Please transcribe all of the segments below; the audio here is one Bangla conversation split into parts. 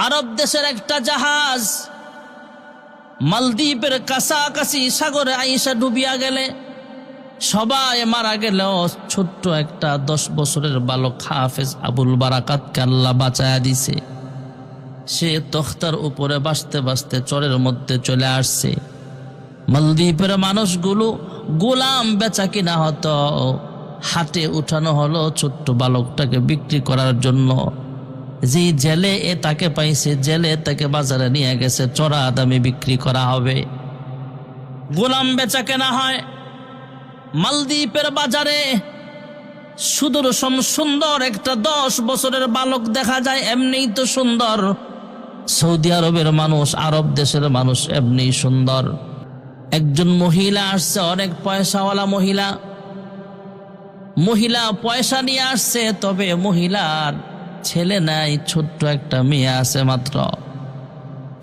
আরব দেশের একটা জাহাজ মালদ্বীপের কাছাকাছি সাগরে আইসা ডুবিয়া গেলে সবাই মারা গেল, ছোট্ট একটা 10 বছরের বালক হাফেজ আবুল বারাকাতকে আল্লাহ বাঁচায়া দিছে। সে তখতার উপরে বাঁচতে বাঁচতে চরের মধ্যে চলে আসছে। মালদ্বীপের মানুষগুলো গোলাম বেচা কিনা হতো, হাটে উঠানো হলো ছোট্ট বালকটাকে বিক্রি করার জন্য। যে জেলে তাকে পাইছে, জেলে তাকে বাজারে নিয়ে গেছে, চড়া দামে বিক্রি করা হবে। গোলাম বেচা কেনা হয় মালদ্বীপের বাজারে। সুদর্শন সুন্দর একটা 10 বছরের বালক দেখা যায়, এমনিই তো সুন্দর। সৌদি আরবের মানুষ, আরব দেশের মানুষ এমনি সুন্দর। একজন মহিলা আসছে, অনেক পয়সাওয়ালা মহিলা পয়সা নিয়ে আসছে, তবে মহিলার ছেলে নাই, ছোট্ট একটা মেয়ে আছে, মাত্র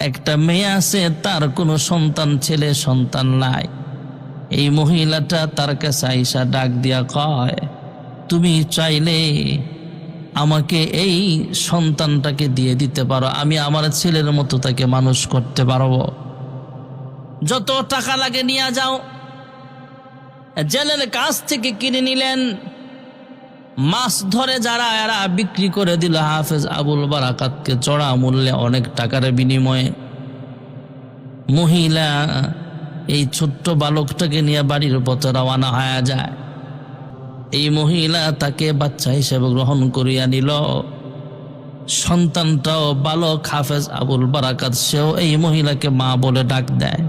একটা মেয়ে আছে, তার কোনো সন্তান, ছেলে সন্তান নাই। এই মহিলাটা তার কাছে আইসা ডাক দিয়া কয়, তুমি চাইলে আমাকে এই সন্তানটাকে দিয়ে দিতে পারো, আমি আমার ছেলের মতো তাকে মানুষ করতে পারবো, যত টাকা লাগে নিয়ে যাও। জেলের কাছ থেকে কিনে নিলেন। মাছ ধরে যারা, এরা বিক্রি করে দিল হাফেজ আবুল বারাকাতকে চড়া মূল্যে, অনেক টাকার বিনিময়ে। মহিলা এই ছোট্ট বালকটাকে নিয়ে বাড়ির পথে রওনা হয়ে যায়। এই মহিলা তাকে বাচ্চা হিসেবে গ্রহণ করিয়া নিল। সন্তানটাও বালক হাফেজ আবুল বারাকাত, সেও এই মহিলাকে মা বলে ডাক দেয়।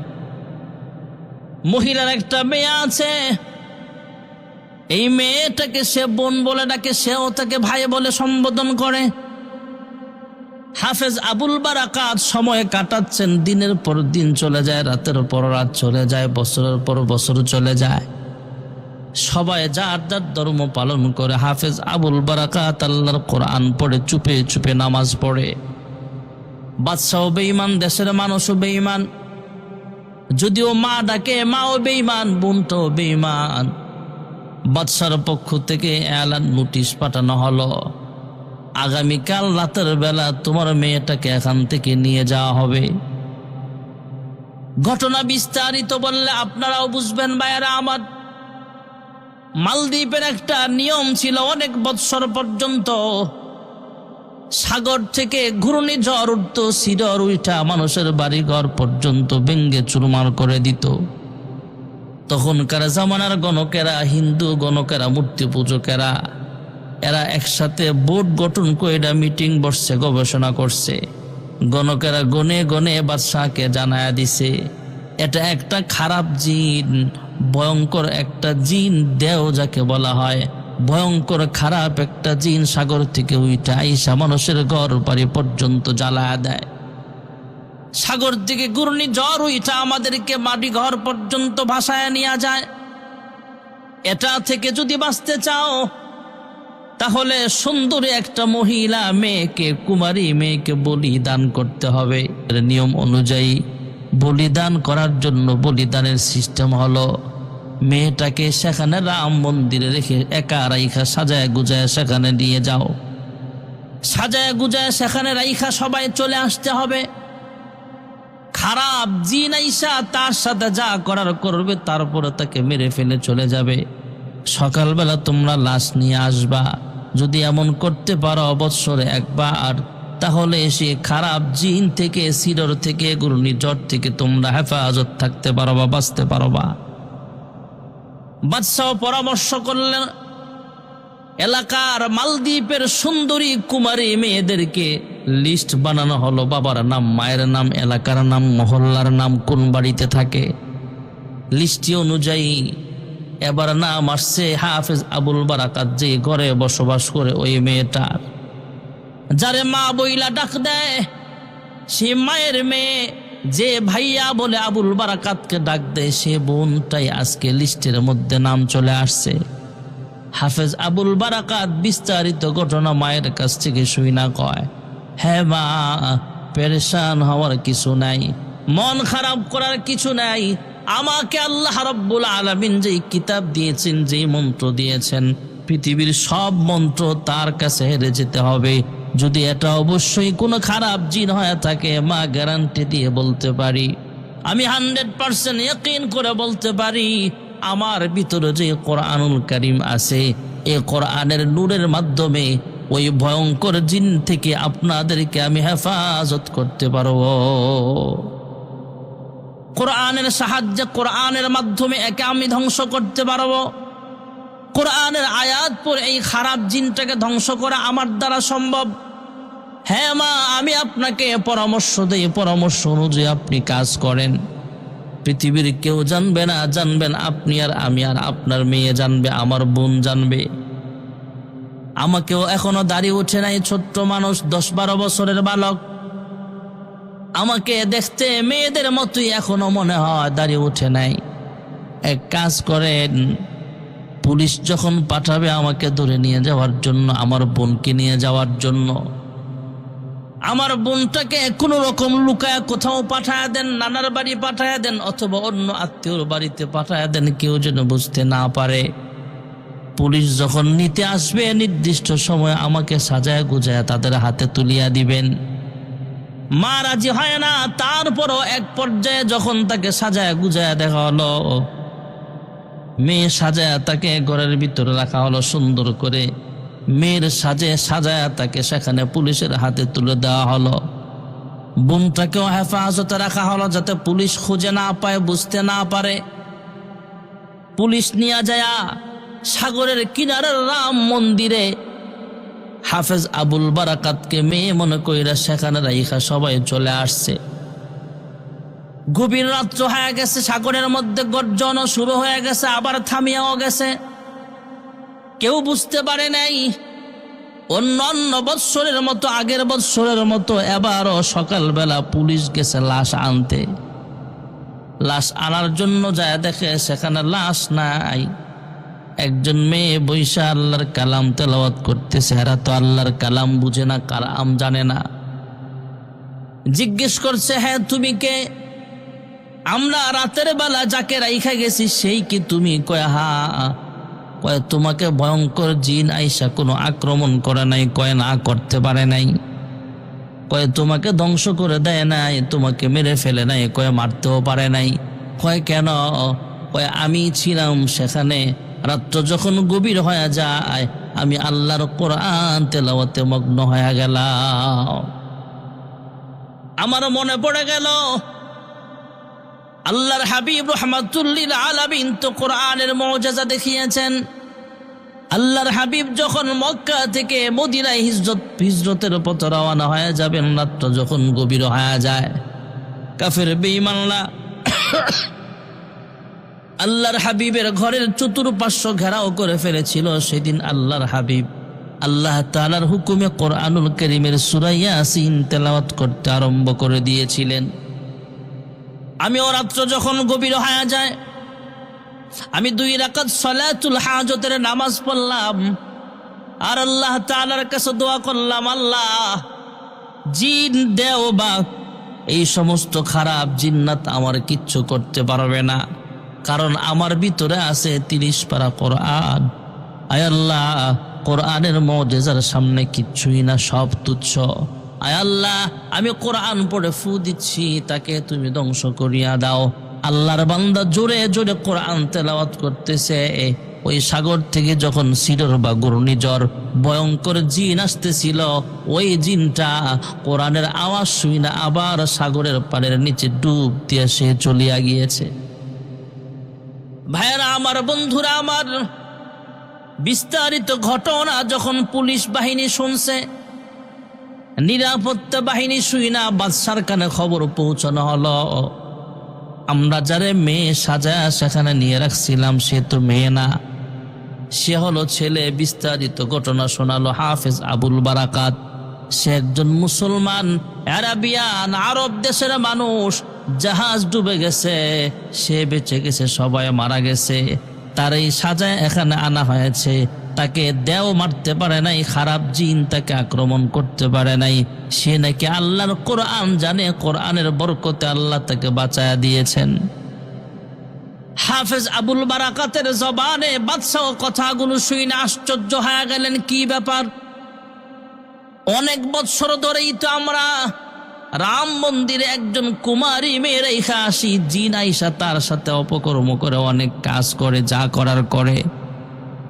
মহিলার একটা মেয়ে আছে, এই মেয়েটাকে সে বোন বলে ডাকে, সেও তাকে ভাই বলে সম্বোধন করে। হাফেজ আবুল বারাকাত সময় কাটাচ্ছেন, দিনের পর দিন চলে যায়, রাতের পর রাত চলে যায়, বছরের পর বছর চলে যায়। সবাই যার যার ধর্ম পালন করে। হাফেজ আবুল বারাকাত আল্লাহর কোরআন পড়ে, চুপে চুপে নামাজ পড়ে। বাদশাহ বেঈমান, দেশের মানুষও বেঈমান। যদিও মা ডাকে, মাও বেঈমান, বোনটাও বেঈমান। বাদশার পক্ষ থেকে এলান নোটিশ পাঠানো হলো, আগামীকাল রাতের বেলা তোমার মেয়েটাকে এখান থেকে নিয়ে যাওয়া হবে। ঘটনা বিস্তারিত বললে আপনারাও বুঝবেন ভাইয়েরা আমার। মালদ্বীপের একটা নিয়ম ছিল, অনেক বৎসর পর্যন্ত সাগর থেকে ঘূর্ণিঝড় উঠত, সিডর উঠা মানুষের বাড়িঘর পর্যন্ত ভেঙ্গে চুরমার করে দিত। তখনকার জামানার গণকেরা, হিন্দু গণকেরা, মূর্তি পূজকেরা, এরা একসাথে বোর্ড গঠন করে মিটিং বসছে, গবেষণা করছে। গণকেরা গনে গনে বাদশাহকে জানায়া দিছে, এটা একটা খারাপ জিন, ভয়ঙ্কর একটা জিন, দেও যাকে বলা হয়, ভয়ঙ্কর খারাপ একটা জিন সাগর থেকে উইঠা আইসা মানুষের ঘর বাড়ি পর্যন্ত জ্বালায়া দেয়। সাগর থেকে ঘূর্ণিঝড় উইঠা আমাদেরকে মাটি ঘর পর্যন্ত ভাসায় নিয়ে যায়। এটা থেকে যদি বাঁচতে চাও, তাহলে সুন্দরী একটা মহিলা মেয়েকে, কুমারী মেয়েকে বলিদান করতে হবে। নিয়ম অনুযায়ী বলিদান করার জন্য বলিদানের সিস্টেম হলো, মেয়েটাকে সেখানে রাম মন্দিরে রেখে একা রাইখা সাজায় গুজায় সেখানে নিয়ে যাও। সাজায় গুজায় সেখানে রাইখা সবাই চলে আসতে হবে। খারাপ জিন আইসা তার সাথে যা করার করবে, তারপরে তাকে মেরে ফেলে চলে যাবে। সকালবেলা তোমরা লাশ নিয়ে আসবা। যদি এমন করতে পারো বৎসরে একবার, তাহলে সে খারাপ জিন থেকে, সিডর থেকে, ঘূর্ণিঝড় থেকে তোমরা হেফাজত থাকতে পারবা, বাঁচতে পারবা। বাদশাহ পরামর্শ করলেন, এলাকার মালদ্বীপের সুন্দরী কুমারী মেয়েদেরকে লিস্ট বানানো হলো। বাবার নাম, মায়ের নাম, এলাকার নাম, মহল্লার নাম, কোন বাড়িতে থাকে। লিস্টি অনুযায়ী এবার নাম আসছে হাফেজ আবুল বারাকাত, যে ঘরে বসবাস করে ওই মেয়েটার, যারে মা বইলা ডাক দেয়, সে মায়ের মেয়ে, যে ভাইয়া বলে আবুল বারাকাতকে ডাক দেয়, সে বোনটাই আজকে লিস্টের মধ্যে নাম চলে আসছে। হাফেজ আবুল বারাকাত বিস্তারিত ঘটনা মায়ের কাছ থেকে শুইনা কয়, হ্যাঁ মা, পেরেশান হওয়ার কিছু নাই, মন খারাপ করার কিছু নাই। আমাকে আল্লাহ রাব্বুল আলামিন যেই কিতাব দিয়েছেন, যেই মন্ত্র দিয়েছেন, পৃথিবীর সব মন্ত্র তার কাছে হেরে যেতে হবে। যদি এটা অবশ্যই কোনো খারাপ জিন হয়ে থাকে, মা গ্যারান্টি দিয়ে বলতে পারি, আমি 100% ইয়াকিন করে বলতে পারি, আমার ভিতরে যে কোরআনুল কারীম আছে, এই কোরআনের নূরের মাধ্যমে ওই ভয়ঙ্কর জিন থেকে আপনাদেরকে আমি হেফাজত করতে পারবো। কোরআনের সাহায্যে, কোরআনের মাধ্যমে একে আমি ধ্বংস করতে পারবো। কোরআনের আয়াত পড়ে এই খারাপ জিনটাকে ধ্বংস করা আমার দ্বারা সম্ভব। হ্যাঁ মা, আমি আপনাকে পরামর্শ দেই, পরামর্শ অনুযায়ী আপনি কাজ করেন। পৃথিবীর কেউ জানবে না, জানবেন আপনি আর আমি, আর আপনার মেয়ে জানবে, আমার বোন জানবে। আমাকেও এখনো দাড়ি ওঠে নাই, ছোট্ট মানুষ, 10-12 বছরের বালক। আমাকে দেখতে মেয়েদের মতোই এখনো মনে হয়, দাড়ি ওঠে নাই। এক কাজ করেন, পুলিশ যখন পাঠাবে আমাকে ধরে নিয়ে যাওয়ার জন্য, আমার বোনকে নিয়ে যাওয়ার জন্য, আমার বোনটাকে কোনো রকম লুকায় কোথাও পাঠায় দেন, নানার বাড়ি পাঠায় দেন, অথবা অন্য আত্মীয়র বাড়িতে পাঠায় দেন, কেউ যেন বুঝতে না পারে। পুলিশ যখন নিতে আসবে নির্দিষ্ট সময় আমাকে সাজায় গুজায় তাদের হাতে তুলিয়া দিবেন। মা রাজি হয় না, তারপরও এক পর্যায়ে যখন তাকে সাজায় গুজায় দেখা হলো, মেয়ে সাজায় তাকে ঘরের ভিতরে রাখা হলো সুন্দর করে, মেয়ের সাজে সাজায় তাকে সেখানে পুলিশের হাতে তুলে দেওয়া হলো। বোনটাকেও হেফাজতে রাখা হলো যাতে পুলিশ খুঁজে না পায়, বুঝতে না পারে। পুলিশ নিয়ে যায় সাগরের কিনারের রাম মন্দিরে হাফেজ আবুল বারাকাতকে মেয়ে মনে কইরা সেখানে রাইখা সবাই চলে আসছে। গভীর রাত্র হয়ে গেছে, সাগরের মধ্যে গর্জন শুরু হয়ে গেছে, আবার থামিয়াও গেছে। কেউ বুঝতে পারে নাই। অন্যান্য বৎসরের মতো, আগের বৎসরের মতো এবারও সকালবেলা পুলিশ গেছে লাশ আনতে। লাশ আনার জন্য যায় দেখে সেখানে লাশ নাই। একজন মেয়ে বৈশা আল্লাহর কালাম তেলাওয়াত করতেছে। এরা তো আল্লাহর কালাম বুঝে না, কালাম জানে না। জিজ্ঞেস করছে, হ্যাঁ তুমি কে? আমরা রাতের বেলা যাকে রাইখা গেছি সেই কি তুমি? কয় হা। কয় তোমাকে ভয়ঙ্কর জিন আইসা কোনো আক্রমণ করে নাই? কয় না, করতে পারে নাই। কয় তোমাকে ধ্বংস করে দেয় নাই? তোমাকে মেরে ফেলে নাই? কয় মারতেও পারে নাই। কয় কেন? কয় আমি ছিলাম সেখানে, রাত্র যখন গভীর হয়ে যায় আমি আল্লাহর কোরআন তেলাওয়াতে মগ্ন হয়ে গেলাম। আমার মনে পড়ে গেল আল্লাহর হাবিব রাহমাতুল লিল আলামিন তো কোরআনের মুজিজা দেখিয়েছেন। আল্লাহর হাবিব যখন মক্কা থেকে মদিনায় হিজরতের পথে রওনা হয়ে যাবেন, রাত্র যখন গভীর হয়ে যায়, কাফের বেঈমানরা আল্লাহর হাবিবের ঘরের চতুর্পার্শ্ব ঘেরাও করে ফেলেছিল। সেদিন আল্লাহর হাবিব আল্লাহ তাআলার হুকুমে কোরআনুল কারীমের সূরা ইয়াসিন তেলাওয়াত করতে আরম্ভ করে দিয়েছিলেন। আমিও রাত্র যখন গভীর হয়ে যায় আমি 2 রাকাত সালাতুল হাজতের নামাজ পড়লাম আর আল্লাহ তাআলার কাছে দোয়া করলাম, আল্লাহ জিন দেও বা এই সমস্ত খারাপ জিন্নাত আমার কিচ্ছু করতে পারবে না, কারণ আমার ভিতরে আছে 30 পারা কোরআন। আয় আল্লাহ, কোরআনের মুজিজার সামনে কিচ্ছুই না, সব তুচ্ছ। আয় আল্লাহ, আমি কোরআন পড়ে ফু দিচ্ছি, তাকে তুমি ধ্বংস করিয়া দাও। আল্লাহর বান্দা জোরে জোরে কোরআন তেলাওয়াত করতেছে। ওই সাগর থেকে যখন সিডর বা ঘূর্ণিঝড় ভয়ঙ্কর জিন আসতেছিল, ওই জিনটা কোরআনের আওয়াজ শুই না আবার সাগরের পাড়ের নিচে ডুব দিয়ে সে চলিয়া গিয়েছে। ভাইরা আমার, বন্ধুরা আমার, বিস্তারিত ঘটনা যখন পুলিশ বাহিনী শুনছে, নিরাপত্তা বাহিনী শুই না বাদশার কানে খবর পৌঁছানো হলো, আমরা যারে মেয়ে সাজায় সেখানে নিয়ে রাখছিলাম সে তো মেয়ে না, সে হলো ছেলে। বিস্তারিত ঘটনা শোনালো হাফেজ আবুল বারাকাত। সে একজন মুসলমান, আরবিয়ান, আরব দেশের মানুষ। জাহাজ ডুবে গেছে, সে বেঁচে গেছে, সবাই মারা গেছে। তার এই সাজায় এখানে আনা হয়েছে। তাকে দেও মারতে পারে নাই, খারাপ জিন তাকে আক্রমণ করতে পারে নাই। সে নাকি আল্লাহর কোরআন জানে, কোরআনের বরকতে আল্লাহ তাকে বাঁচায়া দিয়েছেন। হাফেজ আবুল বারাকাতের জবানে বাদশাহ কথাগুলো শুনে আশ্চর্য হয়ে গেলেন, কি ব্যাপার? অনেক বছর ধরেই তো আমরা রাম মন্দিরে একজন কুমারী মেয়ে রেখা আসি, জিন আইসা তার সাথে অপকর্ম করে, অনেক কাজ করে, যা করার করে।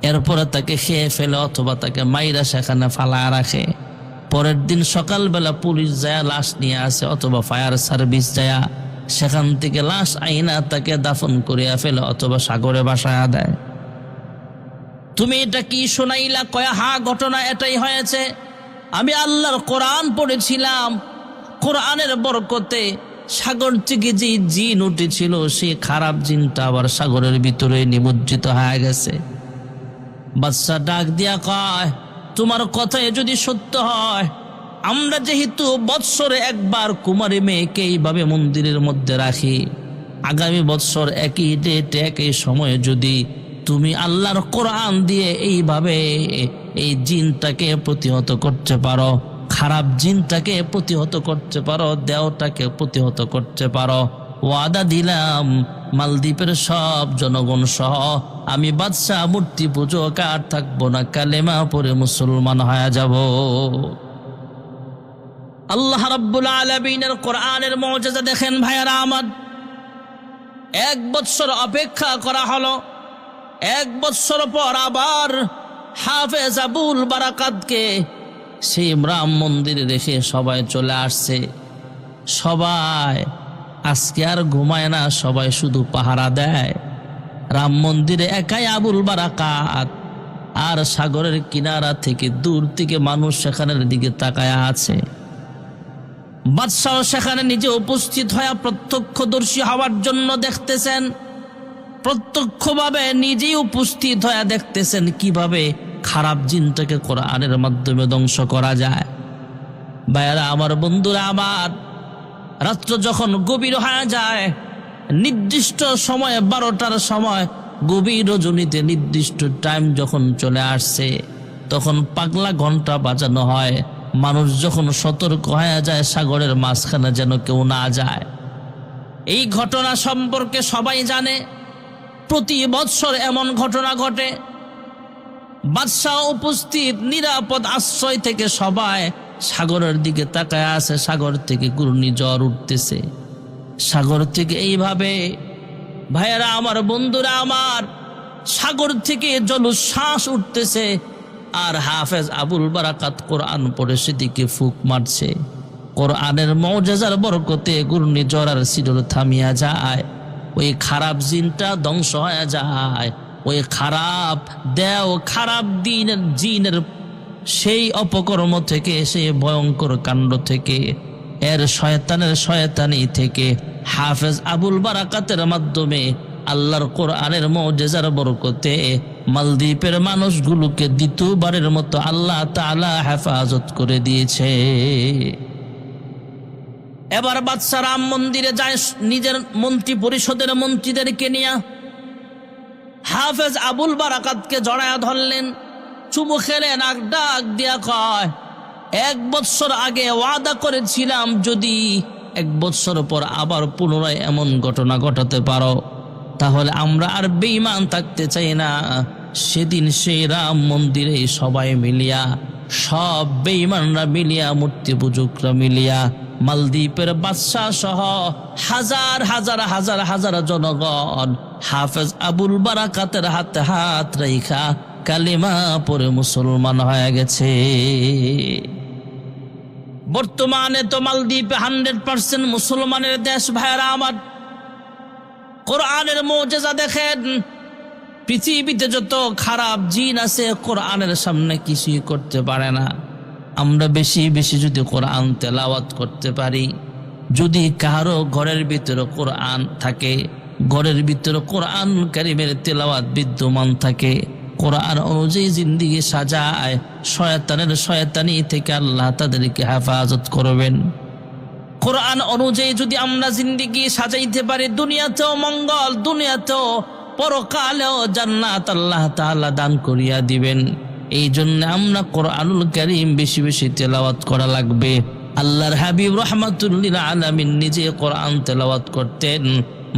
এরপরে তাকে খেয়ে ফেলে অথবা তাকে মাইরা সেখানে ফালায় রাখে। পরের দিন সকালবেলা পুলিশ যায় লাশ নিয়ে আসে, অথবা ফায়ার সার্ভিস যায় সেখান থেকে লাশ আইনা তাকে দাফন করিয়া ফেলে অথবা সাগরে ভাসায়া দেয়। তুমি এটা কি শোনাইলা? কয়া হ্যাঁ, ঘটনা এটাই হয়েছে। আমি আল্লাহর কোরআন পড়েছিলাম, কোরআনের বরকতে সাগর থেকে যে জিন উঠেছিল সেই খারাপ জিনটা আবার সাগরের ভিতরে নিমজ্জিত হয়ে গেছে। বাদশা ডাক দিয়া কয়, তোমার কথায় যদি সত্য হয়, আমরা যেহেতু বৎসরে একবার কুমারী মেয়েকে এইভাবে মন্দিরের মধ্যে রাখি, আগামী বৎসর একই ডেটে একই সময়ে যদি তুমি আল্লাহর কোরআন দিয়ে এইভাবে এই জিনটাকে প্রতিহত করতে পারো, খারাপ জিনটাকে প্রতিহত করতে পারো, দেওটাকে প্রতিহত করতে পারো, ওয়াদা দিলাম মালদ্বীপের সব জনগণ সহ আমি বাদশাহ মূর্তি পূজক আর থাকবো না, কালেমা পড়ে মুসলমান হয়ে যাব। আল্লাহ রাব্বুল আলামিনের কোরআনের মুজিজা দেখেন ভাইয়ারা আমার। 1 বছর অপেক্ষা করা হলো। 1 বছর পর আবার হাফেজ আবুল বারাকাতকে সেই রাম মন্দিরে রেখে সবাই চলে আসছে। সবাই আজকে আর ঘুমায় না, সবাই শুধু পাহারা দেয়। রাম মন্দিরে একাই আবুল বারাকাত, আর সাগরের কিনারা থেকে দূর থেকে মানুষ সেখানের দিকে তাকায় আছে। বাদশাহ সেখানে নিজে উপস্থিত হয়ে প্রত্যক্ষদর্শী হওয়ার জন্য দেখতেছেন, প্রত্যক্ষভাবে নিজেই উপস্থিত হয়ে দেখতেছেন কিভাবে খারাপ জিনটাকে কোরআনের মাধ্যমে ধ্বংস করা যায়। ভাইয়ারা আমার, বন্ধুরা আমার, রাত্র যখন গভীর হয়ে যায়, নির্দিষ্ট সময়ে 12টার সময়, গভীর রজনীতে নির্দিষ্ট টাইম যখন চলে আসছে, তখন পাগলা ঘন্টা বাজানো হয়। মানুষ যখন সতর্ক হয়ে যায় সাগরের মাঝখানে যেন কেউ না যায়। এই ঘটনা সম্পর্কে সবাই জানে, প্রতি বৎসর এমন ঘটনা ঘটে। বাদশাহ উপস্থিত, নিরাপদ আশ্রয় থেকে সবাই সাগরের দিকে তাকায় আছে। সাগর থেকে ঘূর্ণিঝড় উঠতেছে, সাগর থেকে এইভাবে ভাইয়েরা আমার, বন্ধুরা আমার, সাগর থেকে জলোচ্ছ্বাস উঠতেছে। আর হাফেজ আবুল বারাকাত কোরআন পড়ে সেদিকে ফুক মারছে। কোরআনের মুজিজার বরকতে ঘূর্ণিঝড় আর শিডোল থামিয়া যায়, ওই খারাপ জিনটা ধ্বংস হয়ে যায়। ওই খারাপ দেও, খারাপ দিনের জিনের সেই অপকর্ম থেকে, সেই ভয়ঙ্কর কাণ্ড থেকে, এর শয়তানের শয়তানি থেকে হাফেজ আবুল বারাকাতের মাধ্যমে আল্লাহর কোরআনের মুজিজার বরকতে মালদ্বীপের মানুষগুলোকে দ্বিতীয়বারের মতো আল্লাহ তাআলা হেফাজত করে দিয়েছে। এবার বাদশা রাম মন্দিরে যায় নিজের মন্ত্রী পরিষদের মন্ত্রীদেরকে নিয়ে। হাফেজ আবুল বারাকাতকে জড়ায়া ধরলেন, চুমু খেলেন, আর ডাক দিয়া কয়, 1 বছর আগে ওয়াদা করেছিলাম যদি 1 বছর পর আবার পুনরায় এমন ঘটনা ঘটাতে পারো, তাহলে আমরা আর বেঈমান থাকতে চাই না। সেদিন সেই রাম মন্দিরে সবাই মিলিয়া, সব বেঈমানরা মিলিয়া, মূর্তি পূজকরা মিলিয়া, মালদ্বীপের বাদশাহ সহ হাজার হাজার হাজার হাজার জনগণ হাফেজ আবুল বারাকাতের হাতে হাত রাইখা কালিমা পড়ে মুসলমান হয়ে গেছে। বর্তমানে তো মালদ্বীপে 100% মুসলমানের দেশ। ভাইরা আমার, কোরআনের মুজিজা দেখেন। পৃথিবীতে যত খারাপ জিন আছে কোরআনের সামনে কিছুই করতে পারে না। আমরা বেশি বেশি যদি কোরআন তেলাওয়াত করতে পারি, যদি কারো ঘরের ভিতরে কোরআন থাকে, ঘরের ভিতরে কোরআন কারীমের তেলাওয়াত বিদ্যমান থাকে, কোরআন অনুযায়ী জিন্দেগি সাজায়, শয়তানের শয়তানি থেকে আল্লাহ তাদেরকে হেফাজত করবেন। কোরআন অনুযায়ী যদি আমরা জিন্দেগি সাজাইতে পারি, দুনিয়াতেও মঙ্গল, দুনিয়াতেও পরকালেও জান্নাত আল্লাহ তাআলা দান করিয়া দিবেন। এই জন্য আমরা কোরআনুল কারীম বেশি বেশি তেলাওয়াত করা লাগবে। আল্লাহর হাবিব রাহমাতুল লিল আলামিন নিজে কোরআন তেলাওয়াত করতেন।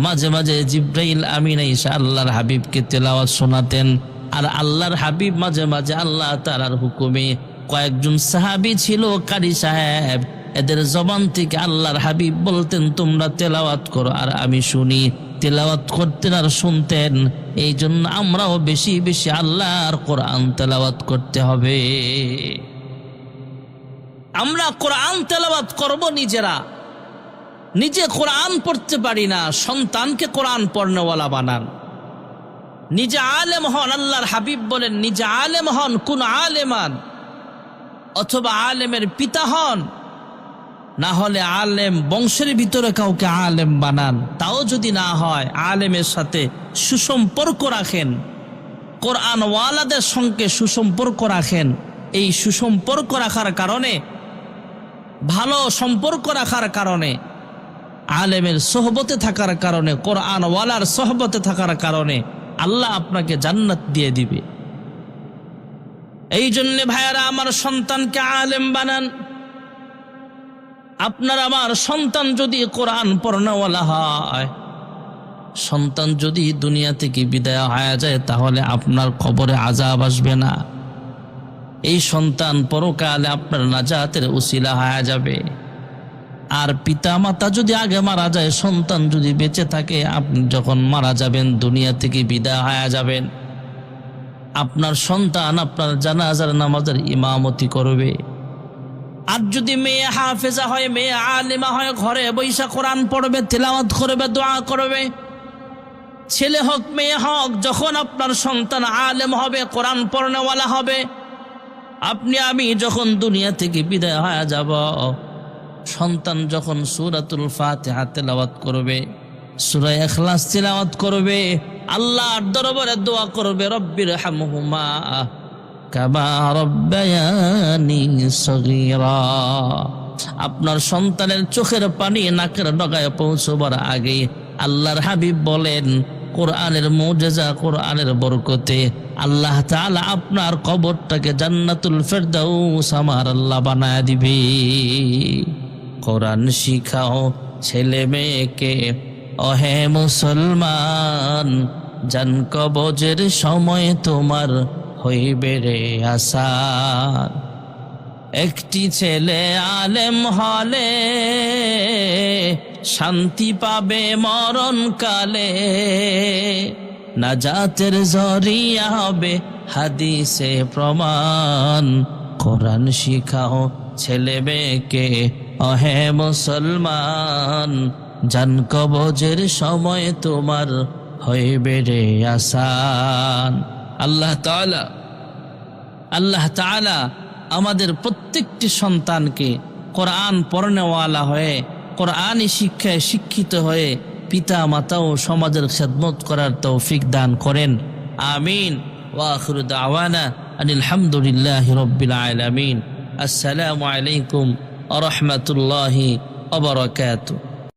মাঝে মাঝে জিবরাইল আমিন এসে আল্লাহর হাবিবকে তেলাওয়াত শোনাতেন, আর আল্লাহর হাবিব মাঝে মাঝে আল্লাহ তাআলার হুকুমে কয়েকজন সাহাবী ছিল কারি সাহেব, এদের জবান থেকে আল্লাহর হাবিব বলতেন তোমরা তেলাওয়াত করো আর আমি শুনি। তেলাওয়াত করতেন আর শুনতেন। এই জন্য আমরাও বেশি বেশি আল্লাহর কোরআন তেলাওয়াত করতে হবে। আমরা কোরআন তেলাওয়াত করব নিজেরা, নিজে কোরআন পড়তে পারি না, সন্তানকে কোরআন পড়নেওয়ালা বানান। নিজে আলেম হন, আল্লাহর হাবিব বলেন নিজে আলেম হন, কোন আলেমান, অথবা আলেমের পিতা হন, না হলে আলেম বংশের ভিতরে কাউকে আলেম বানান। তাও যদি না হয় আলেমের সাথে সুসম্পর্ক রাখেন, কোরআন ওয়ালাদের সঙ্গে সুসম্পর্ক রাখেন। এই সুসম্পর্ক রাখার কারণে, ভালো সম্পর্ক রাখার কারণে, আলেমের সোহবতে থাকার কারণে, কোরআন ওয়ালার সোহবতে থাকার কারণে আল্লাহ আপনাকে জান্নাত দিয়ে দিবে। এই জন্য ভাইয়ারা, আমার সন্তানকে আলেম বানান। আপনার আমার সন্তান যদি কোরআন পড়নেওয়ালা হয়, সন্তান যদি দুনিয়া থেকে বিদায় হয়ে যায়, তাহলে আপনার কবরে আযাব আসবে না। এই সন্তান পরকালে আপনার নাজাতের উসিলা হয়ে যাবে। আর পিতা মাতা যদি আগে মারা যায়, সন্তান যদি বেঁচে থাকে, আপনি যখন মারা যাবেন, দুনিয়া থেকে বিদায় হয়ে যাবেন, আপনার সন্তান আপনার জানাজার নামাজের ইমামতি করবে। আর যদি মেয়ে হাফেজা হয়, মেয়ে আলেমা হয়, ঘরে বৈশা কোরআন পড়বে, তেলাওয়াত করবে, দোয়া করবে। ছেলে হোক মেয়ে হোক, যখন আপনার সন্তান আলেম হবে, কোরআন পড়নেওয়ালা হবে, আপনি আমি যখন দুনিয়া থেকে বিদায় হয়ে যাব, সন্তান যখন সূরাতুল ফাতিহা তেলাওয়াত করবে, সূরা ইখলাস তেলাওয়াত করবে, আল্লাহর দরবারে দোয়া করবে, রব্বির হামহুমা কামা রব্বায়ানি সগীরা। আপনার সন্তানের চোখের পানি নাকের ডগায় পৌঁছবার আগে আল্লাহর হাবিব বলেন, কোরআনের মুজিজা, কোরআনের বরকতে আল্লাহ তাআলা আপনার কবরটাকে জান্নাতুল ফেরদাউস আমার আল্লাহ বানায় দিবে। কোরআন শিখাও ছেলে মেয়েকে, ওহে মুসলমান, জান কবজের সময় তোমার হইবে রে আসান। একটি ছেলে আলেম হলে শান্তি পাবে মরণ কালে, নাজাতের জরিয়া হবে হাদিসে প্রমাণ। কোরআন শিখাও ছেলে মেয়েকে, ওহে মুসলমান, জান কবজের সময় তোমার হইবে রে আসান। আল্লাহ তাআলা আমাদের প্রত্যেকটি সন্তানকে কোরআন পড়নেওয়ালা হয়ে, কোরআনি শিক্ষায় শিক্ষিত হয়ে পিতা মাতা ও সমাজের খেদমত করার তৌফিক দান করেন। আমিন। ওয়া আখিরু দাওয়ানা আনিল হামদুলিল্লাহি রাব্বিল আলামিন। আসসালামু আলাইকুম ওয়া রাহমাতুল্লাহি ওয়া বারাকাতুহু।